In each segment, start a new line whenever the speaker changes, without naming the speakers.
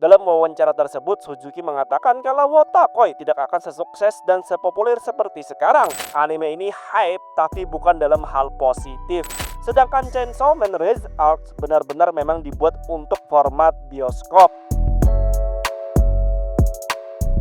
Dalam wawancara tersebut, Suzuki mengatakan kalau Wotakoi tidak akan sesukses dan sepopuler seperti sekarang. Anime ini hype tapi bukan dalam hal positif. Sedangkan Chainsaw Man Rise Arcs benar-benar memang dibuat untuk format bioskop.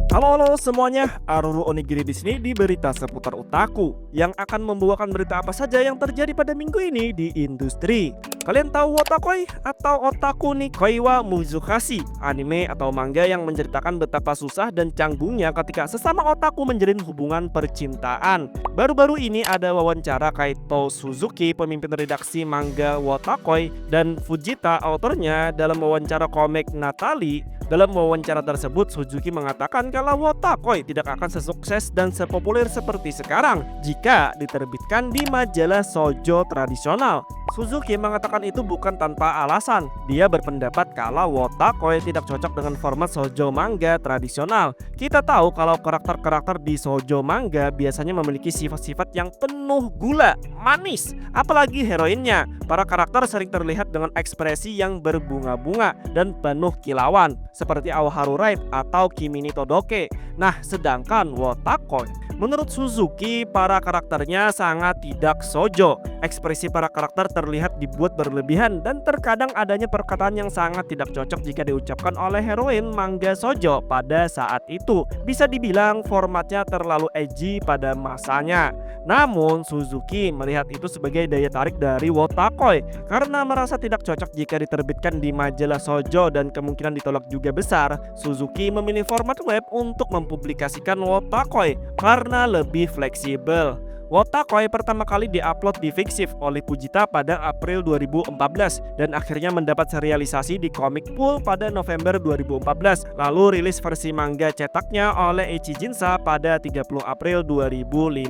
Halo semuanya, Aruru Onigiri di sini di berita seputar otaku yang akan membawakan berita apa saja yang terjadi pada minggu ini di industri. Kalian tahu Wotakoi atau Otaku ni Koi wa Muzukashi, anime atau manga yang menceritakan betapa susah dan canggungnya ketika sesama otaku menjalin hubungan percintaan. Baru-baru ini ada wawancara Kaito Suzuki, pemimpin redaksi manga Wotakoi, dan Fujita, autornya, dalam wawancara komik Natali. Dalam wawancara tersebut, Suzuki mengatakan kalau Wotakoi tidak akan sesukses dan sepopuler seperti sekarang jika diterbitkan di majalah shoujo tradisional. Suzuki mengatakan itu bukan tanpa alasan. Dia berpendapat kalau Wotakoi tidak cocok dengan format shoujo manga tradisional. Kita tahu kalau karakter-karakter di shoujo manga biasanya memiliki sifat-sifat yang penuh gula, manis, apalagi heroinnya. Para karakter sering terlihat dengan ekspresi yang berbunga-bunga dan penuh kilauan, seperti Aoharu Ride atau Kimi ni Todoke. Nah, sedangkan Wotakoi, menurut Suzuki, para karakternya sangat tidak shoujo. Ekspresi para karakter terlihat dibuat berlebihan dan terkadang adanya perkataan yang sangat tidak cocok jika diucapkan oleh heroin manga shoujo pada saat itu. Bisa dibilang formatnya terlalu edgy pada masanya. Namun Suzuki melihat itu sebagai daya tarik dari Wotakoi karena merasa tidak cocok jika diterbitkan di majalah shoujo dan kemungkinan ditolak juga besar. Suzuki memilih format web untuk mempublikasikan Wotakoi karena lebih fleksibel. Wotakoi pertama kali diupload di Fixif oleh Fujita pada April 2014 dan akhirnya mendapat serialisasi di Comic Pool pada November 2014, lalu rilis versi manga cetaknya oleh Eiichi Jinsa pada 30 April 2015.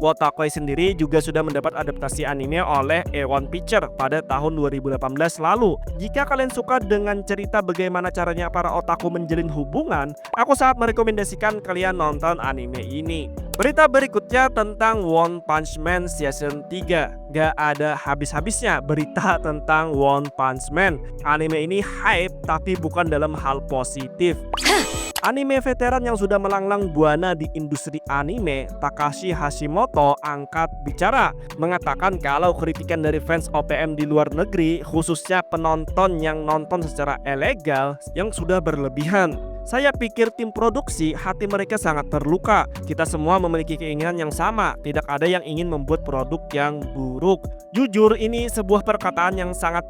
Wotakoi sendiri juga sudah mendapat adaptasi anime oleh A1 Picture pada tahun 2018 lalu. Jika kalian suka dengan cerita bagaimana caranya para otaku menjalin hubungan, aku sangat merekomendasikan kalian nonton anime ini. Berita berikutnya tentang One Punch Man Season 3. Gak ada habis-habisnya berita tentang One Punch Man. Anime ini hype tapi bukan dalam hal positif. Anime veteran yang sudah melanglang buana di industri anime, Takashi Hashimoto, angkat bicara, mengatakan kalau kritikan dari fans OPM di luar negeri, khususnya penonton yang nonton secara ilegal, yang sudah berlebihan. Saya pikir tim produksi hati mereka sangat terluka. Kita semua memiliki keinginan yang sama. Tidak ada yang ingin membuat produk yang buruk. Jujur, ini sebuah perkataan yang sangat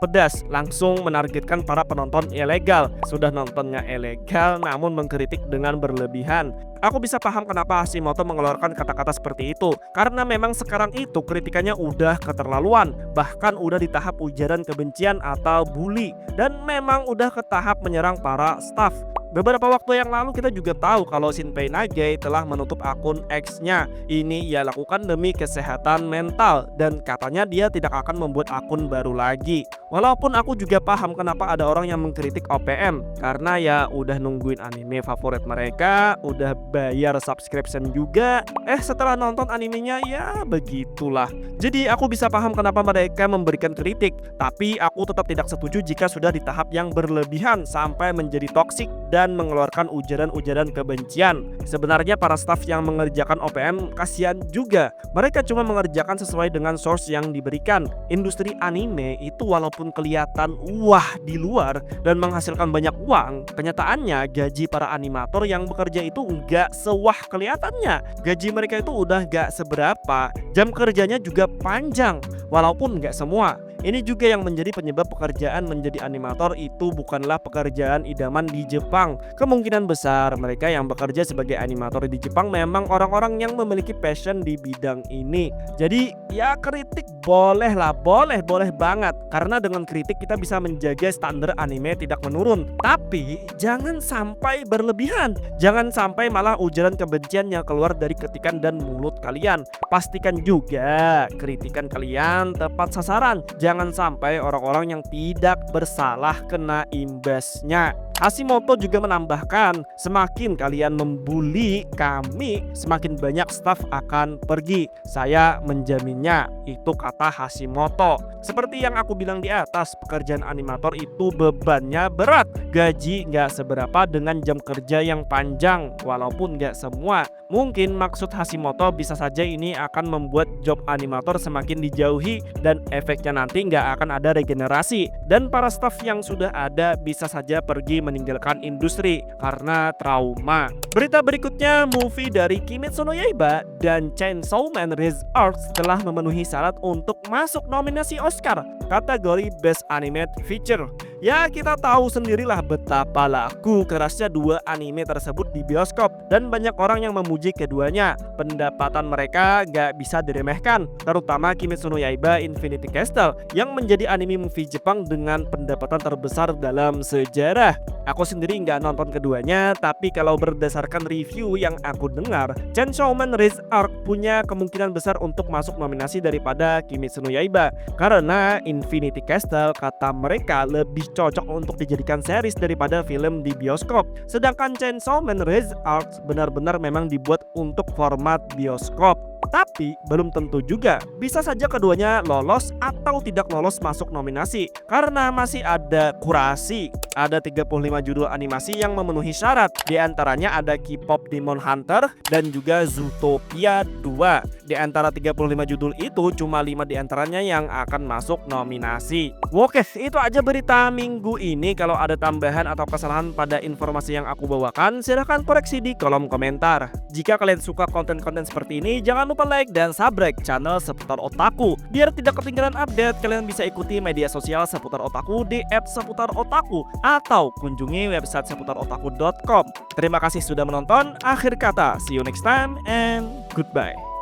pedas. Langsung menargetkan para penonton ilegal. Sudah nontonnya ilegal namun mengkritik dengan berlebihan. Aku bisa paham kenapa Hashimoto mengeluarkan kata-kata seperti itu. Karena memang sekarang itu kritikannya udah keterlaluan. Bahkan udah di tahap ujaran kebencian atau bully. Dan memang udah ke tahap menyerang para staff. Beberapa waktu yang lalu kita juga tahu kalau Shinpei Nage telah menutup akun X-nya. Ini ia lakukan demi kesehatan mental dan katanya dia tidak akan membuat akun baru lagi. Walaupun aku juga paham kenapa ada orang yang mengkritik OPM, karena ya udah nungguin anime favorit mereka, udah bayar subscription juga. Setelah nonton animenya ya begitulah. Jadi aku bisa paham kenapa mereka memberikan kritik, tapi aku tetap tidak setuju jika sudah di tahap yang berlebihan sampai menjadi toksik dan mengeluarkan ujaran-ujaran kebencian. Sebenarnya para staf yang mengerjakan OPM kasihan juga. Mereka cuma mengerjakan sesuai dengan source yang diberikan. Industri anime itu walaupun kelihatan wah di luar dan menghasilkan banyak uang, kenyataannya gaji para animator yang bekerja itu enggak sewah kelihatannya. Gaji mereka itu udah enggak seberapa. Jam kerjanya juga panjang, walaupun enggak semua. Ini juga yang menjadi penyebab pekerjaan menjadi animator itu bukanlah pekerjaan idaman di Jepang. Kemungkinan besar mereka yang bekerja sebagai animator di Jepang memang orang-orang yang memiliki passion di bidang ini. Jadi ya kritik boleh lah, boleh banget. Karena dengan kritik kita bisa menjaga standar anime tidak menurun. Tapi jangan sampai berlebihan. Jangan sampai malah ujaran kebencian yang keluar dari ketikan dan mulut kalian. Pastikan juga kritikan kalian tepat sasaran. Jangan sampai orang-orang yang tidak bersalah kena imbasnya. Hashimoto juga menambahkan, semakin kalian membuli kami, semakin banyak staf akan pergi. Saya menjaminnya, itu kata Hashimoto. Seperti yang aku bilang di atas, pekerjaan animator itu bebannya berat. Gaji nggak seberapa dengan jam kerja yang panjang, walaupun nggak semua. Mungkin maksud Hashimoto bisa saja ini akan membuat job animator semakin dijauhi dan efeknya nanti nggak akan ada regenerasi. Dan para staf yang sudah ada bisa saja pergi meninggalkan industri karena trauma. Berita berikutnya, movie dari Kimetsu no Yaiba dan Chainsaw Man Rise Arcs telah memenuhi syarat untuk masuk nominasi Oscar kategori Best Animated Feature. Ya, kita tahu sendirilah betapa laku kerasnya dua anime tersebut di bioskop dan banyak orang yang memuji keduanya. Pendapatan mereka gak bisa diremehkan, terutama Kimetsu no Yaiba Infinity Castle yang menjadi anime movie Jepang dengan pendapatan terbesar dalam sejarah. Aku sendiri nggak nonton keduanya, tapi kalau berdasarkan review yang aku dengar, Chainsaw Man Rise Arc punya kemungkinan besar untuk masuk nominasi daripada Kimetsu no Yaiba karena Infinity Castle kata mereka lebih cocok untuk dijadikan series daripada film di bioskop. Sedangkan Chainsaw Man Rise Arc benar-benar memang dibuat untuk format bioskop. Tapi belum tentu juga, bisa saja keduanya lolos atau tidak lolos masuk nominasi karena masih ada kurasi. Ada 35 judul animasi yang memenuhi syarat. Di antaranya ada K-pop Demon Hunter dan juga Zootopia 2. Di antara 35 judul itu cuma 5 di antaranya yang akan masuk nominasi. Oke, itu aja berita minggu ini. Kalau ada tambahan atau kesalahan pada informasi yang aku bawakan, silahkan koreksi di kolom komentar. Jika kalian suka konten-konten seperti ini, jangan lupa like dan subscribe channel Seputar Otaku. Biar tidak ketinggalan update, kalian bisa ikuti media sosial Seputar Otaku di @seputarotaku atau kunjungi website seputarotaku.com. Terima kasih sudah menonton. Akhir kata, see you next time and goodbye.